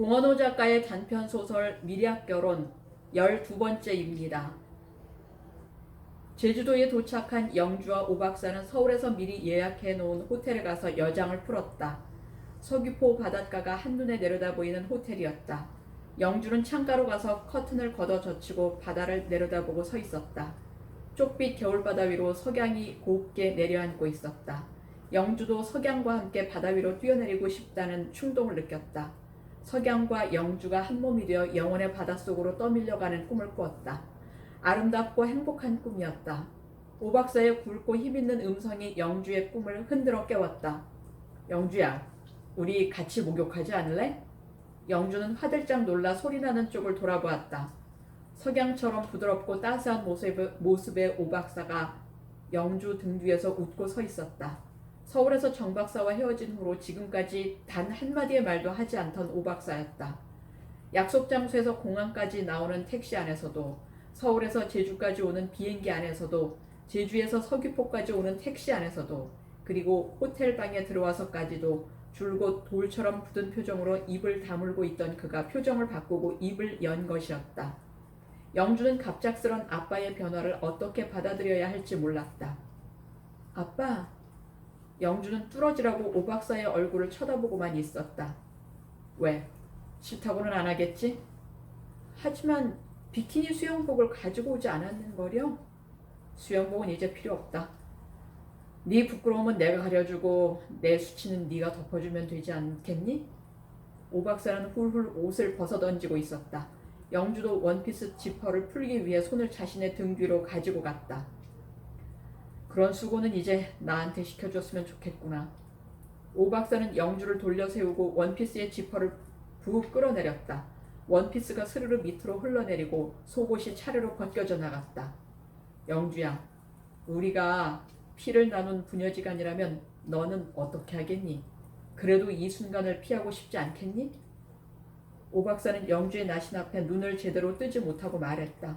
공원호 작가의 단편소설 미략결혼 12번째입니다. 제주도에 도착한 영주와 오박사는 서울에서 미리 예약해 놓은 호텔에 가서 여장을 풀었다. 서귀포 바닷가가 한눈에 내려다 보이는 호텔이었다. 영주는 창가로 가서 커튼을 걷어 젖히고 바다를 내려다보고 서 있었다. 쪽빛 겨울바다 위로 석양이 곱게 내려앉고 있었다. 영주도 석양과 함께 바다 위로 뛰어내리고 싶다는 충동을 느꼈다. 석양과 영주가 한몸이 되어 영혼의 바닷속으로 떠밀려가는 꿈을 꾸었다. 아름답고 행복한 꿈이었다. 오박사의 굵고 힘있는 음성이 영주의 꿈을 흔들어 깨웠다. 영주야, 우리 같이 목욕하지 않을래? 영주는 화들짝 놀라 소리나는 쪽을 돌아보았다. 석양처럼 부드럽고 따스한 모습의 오박사가 영주 등 뒤에서 웃고 서 있었다. 서울에서 정 박사와 헤어진 후로 지금까지 단 한마디의 말도 하지 않던 오박사였다. 약속 장소에서 공항까지 나오는 택시 안에서도, 서울에서 제주까지 오는 비행기 안에서도, 제주에서 서귀포까지 오는 택시 안에서도, 그리고 호텔 방에 들어와서까지도 줄곧 돌처럼 굳은 표정으로 입을 다물고 있던 그가 표정을 바꾸고 입을 연 것이었다. 영주는 갑작스런 아빠의 변화를 어떻게 받아들여야 할지 몰랐다. 아빠. 영주는 뚫어지라고 오박사의 얼굴을 쳐다보고만 있었다. 왜? 싫다고는 안 하겠지? 하지만 비키니 수영복을 가지고 오지 않았는 거려? 수영복은 이제 필요 없다. 네 부끄러움은 내가 가려주고 내 수치는 네가 덮어주면 되지 않겠니? 오박사는 훌훌 옷을 벗어던지고 있었다. 영주도 원피스 지퍼를 풀기 위해 손을 자신의 등 뒤로 가지고 갔다. 그런 수고는 이제 나한테 시켜줬으면 좋겠구나. 오박사는 영주를 돌려 세우고 원피스의 지퍼를 푹 끌어내렸다. 원피스가 스르르 밑으로 흘러내리고 속옷이 차례로 벗겨져 나갔다. 영주야, 우리가 피를 나눈 부녀지간이라면 너는 어떻게 하겠니? 그래도 이 순간을 피하고 싶지 않겠니? 오박사는 영주의 나신 앞에 눈을 제대로 뜨지 못하고 말했다.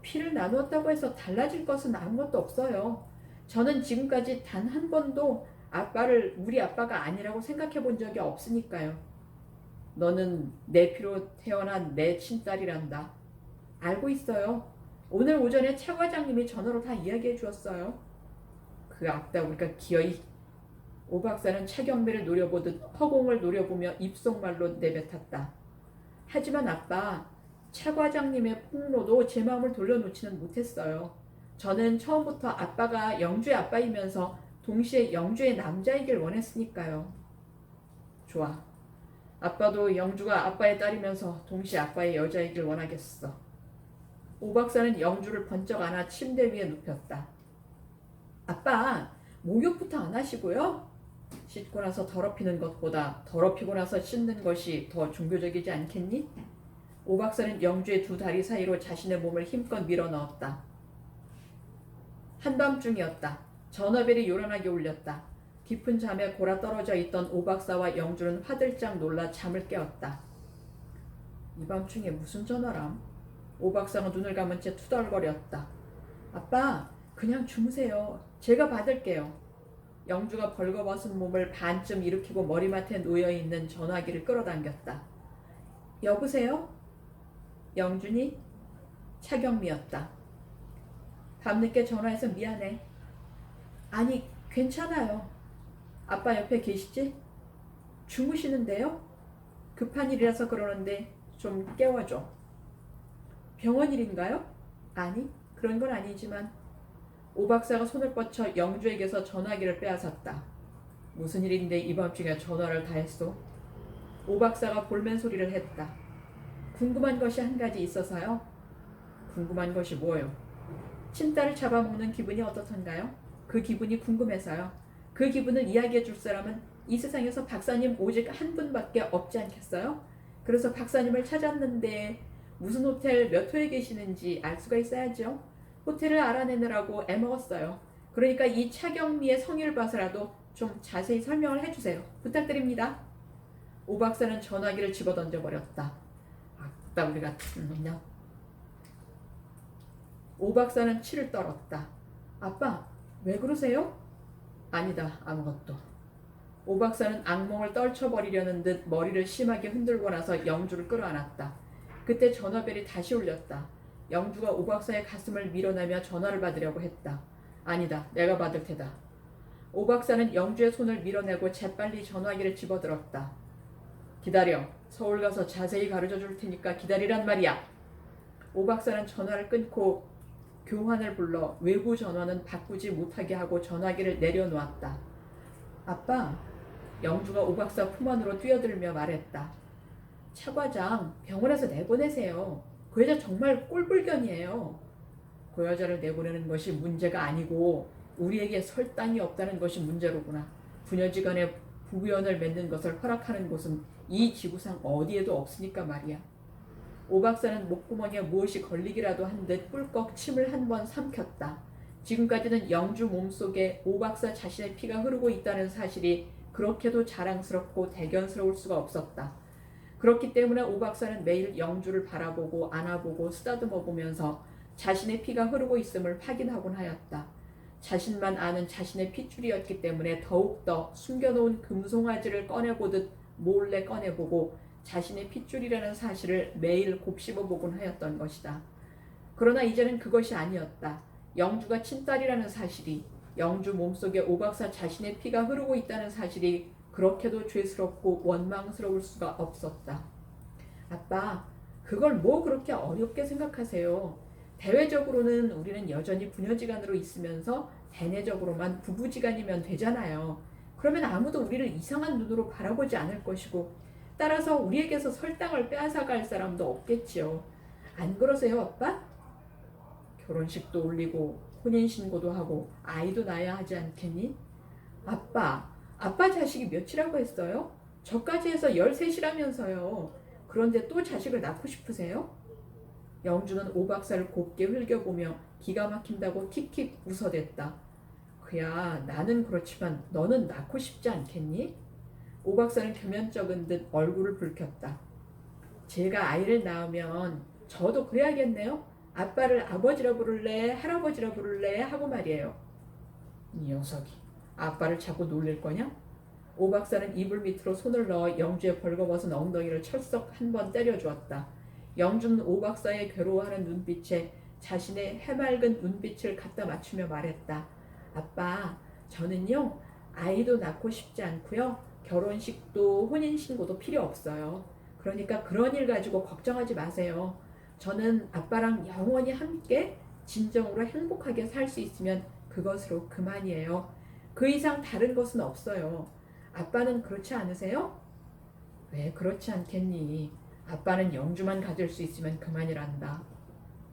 피를 나누었다고 해서 달라질 것은 아무것도 없어요. 저는 지금까지 단 한 번도 아빠를 우리 아빠가 아니라고 생각해 본 적이 없으니까요. 너는 내 피로 태어난 내 친딸이란다. 알고 있어요. 오늘 오전에 차 과장님이 전화로 다 이야기해 주었어요. 그 악다구리가 기어이. 오 박사는 차경미를 노려보듯 허공을 노려보며 입속말로 내뱉었다. 하지만 아빠, 차 과장님의 폭로도 제 마음을 돌려놓지는 못했어요. 저는 처음부터 아빠가 영주의 아빠이면서 동시에 영주의 남자이길 원했으니까요. 좋아. 아빠도 영주가 아빠의 딸이면서 동시에 아빠의 여자이길 원하겠어. 오 박사는 영주를 번쩍 안아 침대 위에 눕혔다. 아빠, 목욕부터 안 하시고요? 씻고 나서 더럽히는 것보다 더럽히고 나서 씻는 것이 더 종교적이지 않겠니? 오 박사는 영주의 두 다리 사이로 자신의 몸을 힘껏 밀어 넣었다. 한밤중이었다. 전화벨이 요란하게 울렸다. 깊은 잠에 골아 떨어져 있던 오 박사와 영주는 화들짝 놀라 잠을 깨웠다. 이 밤중에 무슨 전화람? 오 박사가 눈을 감은 채 투덜거렸다. 아빠, 그냥 주무세요. 제가 받을게요. 영주가 벌거벗은 몸을 반쯤 일으키고 머리맡에 놓여있는 전화기를 끌어당겼다. 여보세요? 영준이? 차경미였다. 밤늦게 전화해서 미안해. 아니, 괜찮아요. 아빠 옆에 계시지? 주무시는데요? 급한 일이라서 그러는데 좀 깨워줘. 병원 일인가요? 아니, 그런 건 아니지만. 오 박사가 손을 뻗쳐 영주에게서 전화기를 빼앗았다. 무슨 일인데 이 밤중에 전화를 다 했소? 오 박사가 볼멘 소리를 했다. 궁금한 것이 한 가지 있어서요. 궁금한 것이 뭐요? 친딸을 잡아먹는 기분이 어떻던가요? 그 기분이 궁금해서요. 그 기분을 이야기해 줄 사람은 이 세상에서 박사님 오직 한 분밖에 없지 않겠어요? 그래서 박사님을 찾았는데 무슨 호텔 몇 호에 계시는지 알 수가 있어야죠. 호텔을 알아내느라고 애먹었어요. 그러니까 이 차경미의 성의를 봐서라도 좀 자세히 설명을 해주세요. 부탁드립니다. 오 박사는 전화기를 집어던져버렸다. 악다구리 같은 놈이냐. 오 박사는 치를 떨었다. 아빠, 왜 그러세요? 아니다, 아무것도. 오 박사는 악몽을 떨쳐버리려는 듯 머리를 심하게 흔들고 나서 영주를 끌어안았다. 그때 전화벨이 다시 울렸다. 영주가 오 박사의 가슴을 밀어내며 전화를 받으려고 했다. 아니다, 내가 받을 테다. 오 박사는 영주의 손을 밀어내고 재빨리 전화기를 집어들었다. 기다려. 서울 가서 자세히 가르쳐 줄 테니까 기다리란 말이야. 오 박사는 전화를 끊고 교환을 불러 외부 전화는 바꾸지 못하게 하고 전화기를 내려놓았다. 아빠, 영주가 오 박사 품 안으로 뛰어들며 말했다. 차 과장, 병원에서 내보내세요. 그 여자 정말 꼴불견이에요. 그 여자를 내보내는 것이 문제가 아니고 우리에게 설당이 없다는 것이 문제로구나. 부녀지간에 부부연을 맺는 것을 허락하는 곳은 이 지구상 어디에도 없으니까 말이야. 오 박사는 목구멍에 무엇이 걸리기라도 한 듯 꿀꺽 침을 한 번 삼켰다. 지금까지는 영주 몸속에 오 박사 자신의 피가 흐르고 있다는 사실이 그렇게도 자랑스럽고 대견스러울 수가 없었다. 그렇기 때문에 오 박사는 매일 영주를 바라보고 안아보고 쓰다듬어 보면서 자신의 피가 흐르고 있음을 확인하곤 하였다. 자신만 아는 자신의 핏줄이었기 때문에 더욱더 숨겨놓은 금송아지를 꺼내보듯 몰래 꺼내보고 자신의 핏줄이라는 사실을 매일 곱씹어보곤 하였던 것이다. 그러나 이제는 그것이 아니었다. 영주가 친딸이라는 사실이, 영주 몸속에 오 박사 자신의 피가 흐르고 있다는 사실이 그렇게도 죄스럽고 원망스러울 수가 없었다. 아빠, 그걸 뭐 그렇게 어렵게 생각하세요? 대외적으로는 우리는 여전히 부녀지간으로 있으면서 대내적으로만 부부지간이면 되잖아요. 그러면 아무도 우리를 이상한 눈으로 바라보지 않을 것이고 따라서 우리에게서 설당을 빼앗아갈 사람도 없겠지요. 안 그러세요, 아빠? 결혼식도 올리고 혼인신고도 하고 아이도 낳아야 하지 않겠니? 아빠 자식이 몇이라고 했어요? 저까지 해서 13이라면서요. 그런데 또 자식을 낳고 싶으세요? 영주는 오 박사를 곱게 흘겨보며 기가 막힌다고 킥킥 웃어댔다. 그야 나는 그렇지만 너는 낳고 싶지 않겠니? 오 박사는 교면적은 듯 얼굴을 붉혔다. 제가 아이를 낳으면 저도 그래야겠네요. 아빠를 아버지라 부를래 할아버지라 부를래 하고 말이에요. 이 녀석이 아빠를 자꾸 놀릴 거냐? 오 박사는 이불 밑으로 손을 넣어 영주의 벌거벗은 엉덩이를 철썩 한 번 때려주었다. 영주는 오 박사의 괴로워하는 눈빛에 자신의 해맑은 눈빛을 갖다 맞추며 말했다. 아빠, 저는요 아이도 낳고 싶지 않고요. 결혼식도 혼인신고도 필요 없어요. 그러니까 그런 일 가지고 걱정하지 마세요. 저는 아빠랑 영원히 함께 진정으로 행복하게 살 수 있으면 그것으로 그만이에요. 그 이상 다른 것은 없어요. 아빠는 그렇지 않으세요? 왜 그렇지 않겠니? 아빠는 영주만 가질 수 있으면 그만이란다.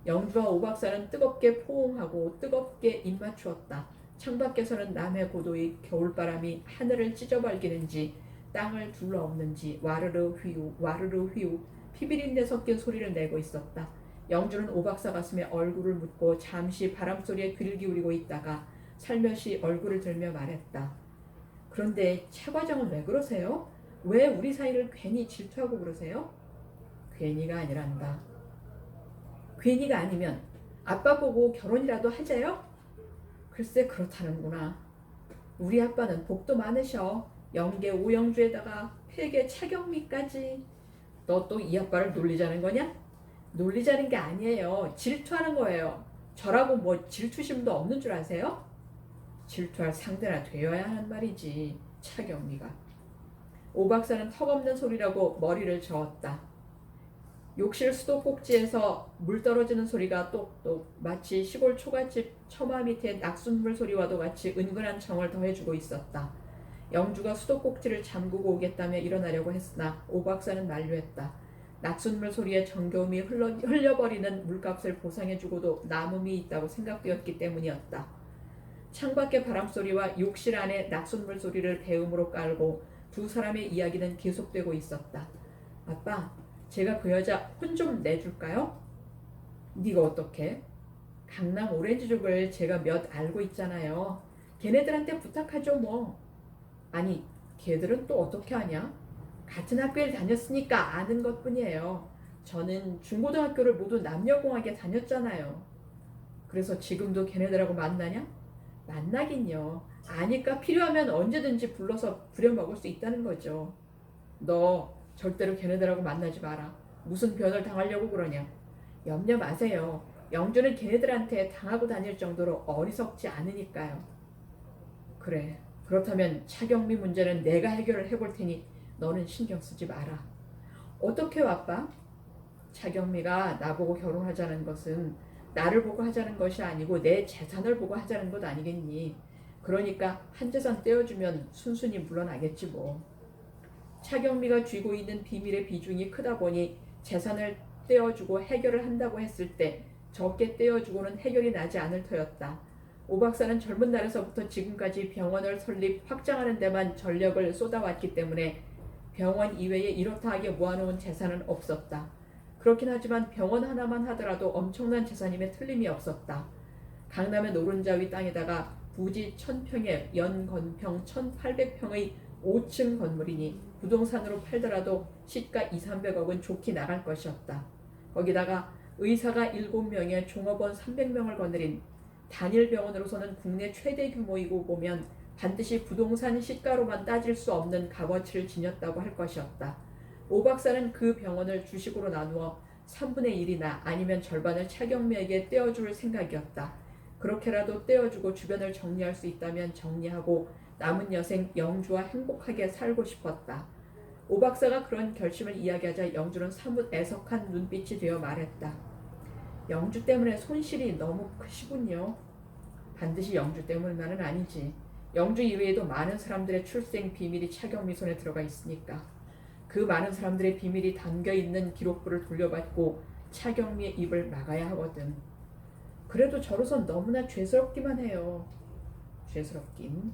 영주와 오 박사는 뜨겁게 포옹하고 뜨겁게 입맞추었다. 창밖에서는 남해 고도의 겨울바람이 하늘을 찢어발기는지 땅을 둘러엎는지 와르르 휘우 와르르 휘우 피비린내 섞인 소리를 내고 있었다. 영주는 오 박사 가슴에 얼굴을 묻고 잠시 바람소리에 귀를 기울이고 있다가 살며시 얼굴을 들며 말했다. 그런데 차 과장은 왜 그러세요? 왜 우리 사이를 괜히 질투하고 그러세요? 괜히가 아니란다. 괜히가 아니면 아빠 보고 결혼이라도 하자요? 글쎄 그렇다는구나. 우리 아빠는 복도 많으셔. 영계 오영주에다가 폐계 차경미까지. 너 또 이 아빠를 놀리자는 거냐? 놀리자는 게 아니에요. 질투하는 거예요. 저라고 뭐 질투심도 없는 줄 아세요? 질투할 상대나 되어야 하는 말이지. 차경미가. 오 박사는 턱없는 소리라고 머리를 저었다. 욕실 수도꼭지에서 물 떨어지는 소리가 똑똑 마치 시골 초가집 처마 밑에 낙숫물 소리와도 같이 은근한 정을 더해주고 있었다. 영주가 수도꼭지를 잠그고 오겠다며 일어나려고 했으나 오 박사는 만류했다. 낙숫물 소리에 정겨움이 흘려버리는 물값을 보상해주고도 남음이 있다고 생각되었기 때문이었다. 창밖의 바람소리와 욕실 안의 낙숫물 소리를 배음으로 깔고 두 사람의 이야기는 계속되고 있었다. 아빠, 제가 그 여자 혼 좀 내줄까요? 네가 어떻게? 강남 오렌지족을 제가 몇 알고 있잖아요. 걔네들한테 부탁하죠 뭐. 아니, 걔들은 또 어떻게 하냐? 같은 학교를 다녔으니까 아는 것뿐이에요. 저는 중고등학교를 모두 남녀공학에 다녔잖아요. 그래서 지금도 걔네들하고 만나냐? 만나긴요. 아니까 필요하면 언제든지 불러서 부려먹을 수 있다는 거죠. 너 절대로 걔네들하고 만나지 마라. 무슨 변을 당하려고 그러냐. 염려 마세요. 영주는 걔네들한테 당하고 다닐 정도로 어리석지 않으니까요. 그래. 그렇다면 차경미 문제는 내가 해결을 해볼 테니 너는 신경 쓰지 마라. 어떻게요, 아빠? 차경미가 나보고 결혼하자는 것은 나를 보고 하자는 것이 아니고 내 재산을 보고 하자는 것 아니겠니? 그러니까 한 재산 떼어주면 순순히 물러나겠지 뭐. 차경미가 쥐고 있는 비밀의 비중이 크다 보니 재산을 떼어주고 해결을 한다고 했을 때 적게 떼어주고는 해결이 나지 않을 터였다. 오 박사는 젊은 날에서부터 지금까지 병원을 설립, 확장하는 데만 전력을 쏟아왔기 때문에 병원 이외에 이렇다 하게 모아놓은 재산은 없었다. 그렇긴 하지만 병원 하나만 하더라도 엄청난 재산임에 틀림이 없었다. 강남의 노른자위 땅에다가 부지 1000평에 연건평 1800평의 5층 건물이니 부동산으로 팔더라도 시가 2,300억은 좋게 나갈 것이었다. 거기다가 의사가 7명에 종업원 300명을 거느린 단일 병원으로서는 국내 최대 규모이고 보면 반드시 부동산 시가로만 따질 수 없는 값어치를 지녔다고 할 것이었다. 오 박사는 그 병원을 주식으로 나누어 3분의 1이나 아니면 절반을 차경미에게 떼어줄 생각이었다. 그렇게라도 떼어주고 주변을 정리할 수 있다면 정리하고 남은 여생 영주와 행복하게 살고 싶었다. 오 박사가 그런 결심을 이야기하자 영주는 사뭇 애석한 눈빛이 되어 말했다. 영주 때문에 손실이 너무 크시군요. 반드시 영주 때문만은 아니지. 영주 이외에도 많은 사람들의 출생 비밀이 차경미 손에 들어가 있으니까. 그 많은 사람들의 비밀이 담겨있는 기록부를 돌려받고 차경미의 입을 막아야 하거든. 그래도 저로선 너무나 죄스럽기만 해요. 죄스럽긴.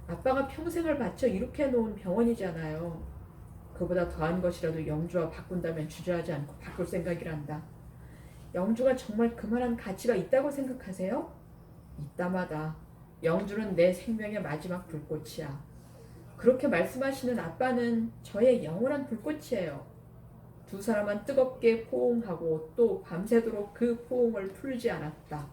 아빠가 평생을 바쳐 이렇게 해놓은 병원이잖아요. 그보다 더한 것이라도 영주와 바꾼다면 주저하지 않고 바꿀 생각이란다. 영주가 정말 그만한 가치가 있다고 생각하세요? 이따마다. 영주는 내 생명의 마지막 불꽃이야. 그렇게 말씀하시는 아빠는 저의 영원한 불꽃이에요. 두 사람은 뜨겁게 포옹하고 또 밤새도록 그 포옹을 풀지 않았다.